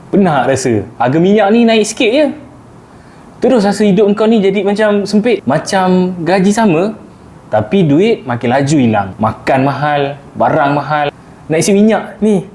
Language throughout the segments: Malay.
Pernah rasa harga minyak ni naik sikit je, terus rasa hidup kau ni jadi macam sempit. Macam gaji sama, tapi duit makin laju hilang. Makan mahal, barang mahal, nak isi minyak ni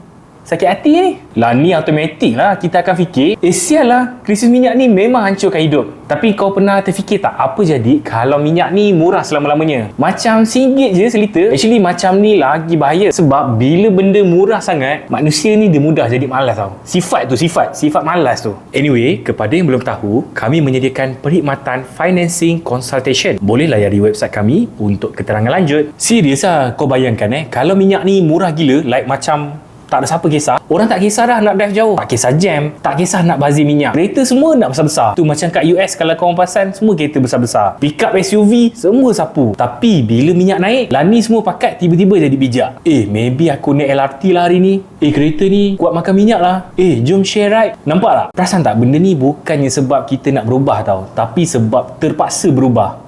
sakit hati ni. Lah ni automatik lah kita akan fikir, sial lah, krisis minyak ni memang hancurkan hidup. Tapi kau pernah terfikir tak apa jadi kalau minyak ni murah selama-lamanya? Macam RM1 je seliter. Actually macam ni lagi bahaya. Sebab bila benda murah sangat, manusia ni dia mudah jadi malas tau. Sifat malas tu. Anyway, kepada yang belum tahu, kami menyediakan perkhidmatan financing consultation. Boleh layari website kami untuk keterangan lanjut. Serius lah, kau bayangkan kalau minyak ni murah gila, like macam tak ada siapa kisah. Orang tak kisah dah nak drive jauh, tak kisah jam, tak kisah nak bazir minyak. Kereta semua nak besar-besar. Tu macam kat US kalau korang perasan, semua kereta besar-besar. Pick up SUV, semua sapu. Tapi bila minyak naik, lah ni semua pakat tiba-tiba jadi bijak. Maybe aku naik LRT lah hari ni. Kereta ni kuat makan minyak lah. Jom share ride. Nampak tak? Perasan tak? Benda ni bukannya sebab kita nak berubah tau, tapi sebab terpaksa berubah.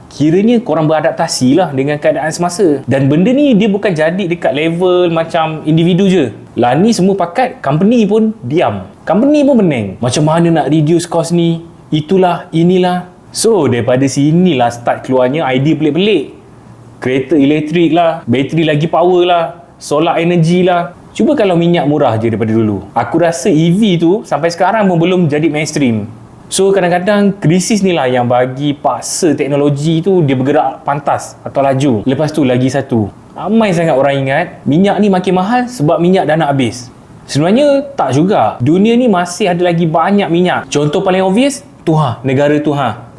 Kiranya korang beradaptasi lah dengan keadaan semasa. Dan benda ni dia bukan jadi dekat level macam individu je. Lah ni semua pakat, company pun diam. Company pun pening. Macam mana nak reduce cost ni? Itulah, inilah. So, daripada sinilah start keluarnya idea pelik-pelik. Kereta elektrik lah, bateri lagi power lah, solar energy lah. Cuba kalau minyak murah je daripada dulu. Aku rasa EV tu sampai sekarang pun belum jadi mainstream. So kadang-kadang krisis ni lah yang bagi paksa teknologi tu dia bergerak pantas atau laju. Lepas tu lagi satu, ramai sangat orang ingat minyak ni makin mahal sebab minyak dah nak habis. Sebenarnya tak juga. Dunia ni masih ada lagi banyak minyak. Contoh paling obvious, negara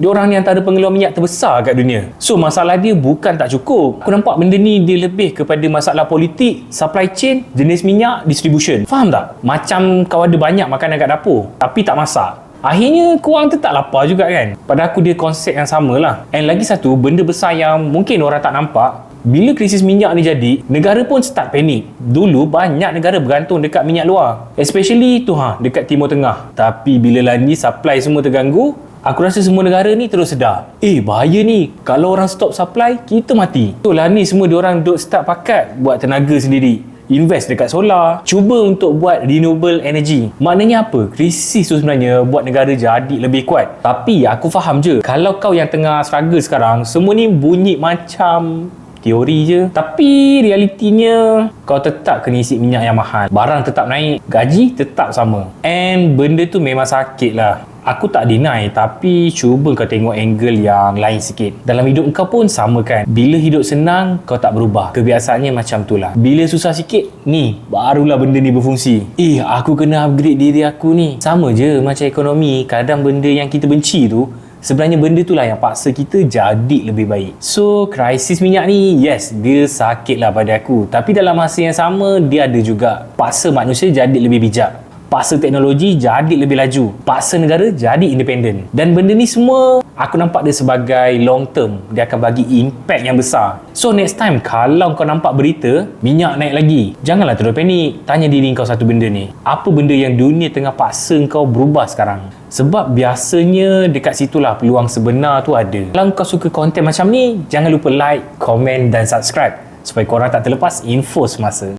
Diorang ni antara pengeluar minyak terbesar kat dunia. So masalah dia bukan tak cukup. Aku nampak benda ni dia lebih kepada masalah politik, supply chain, jenis minyak, distribution. Faham tak? Macam kau ada banyak makanan kat dapur tapi tak masak, akhirnya korang tetap lapar juga kan. Pada aku dia konsep yang sama lah. And lagi satu, benda besar yang mungkin orang tak nampak, bila krisis minyak ni jadi, negara pun start panik. Dulu banyak negara bergantung dekat minyak luar, especially dekat Timur Tengah. Tapi bila lah ni supply semua terganggu, aku rasa semua negara ni terus sedar, bahaya ni, kalau orang stop supply, kita mati. So lah ni semua diorang duk start pakat buat tenaga sendiri, invest dekat solar, cuba untuk buat renewable energy. Maknanya apa? Krisis tu sebenarnya buat negara jadi lebih kuat. Tapi aku faham je, kalau kau yang tengah struggle sekarang, semua ni bunyi macam teori je. Tapi realitinya, kau tetap kena isi minyak yang mahal, barang tetap naik, gaji tetap sama. And benda tu memang sakit lah. Aku tak deny, tapi cuba kau tengok angle yang lain sikit. Dalam hidup kau pun sama kan. Bila hidup senang, kau tak berubah. Kebiasaannya macam tu lah. Bila susah sikit, ni barulah benda ni berfungsi. Aku kena upgrade diri aku ni. Sama je macam ekonomi. Kadang benda yang kita benci tu, sebenarnya benda tu lah yang paksa kita jadi lebih baik. So, krisis minyak ni, yes, dia sakit lah pada aku. Tapi dalam masa yang sama, dia ada juga paksa manusia jadi lebih bijak, paksa teknologi jadi lebih laju, paksa negara jadi independen. Dan benda ni semua aku nampak dia sebagai long term. Dia akan bagi impact yang besar. So next time kalau kau nampak berita minyak naik lagi, janganlah terus panik. Tanya diri kau satu benda ni, apa benda yang dunia tengah paksa kau berubah sekarang? Sebab biasanya dekat situlah peluang sebenar tu ada. Kalau kau suka konten macam ni, jangan lupa like, komen dan subscribe supaya korang tak terlepas info semasa.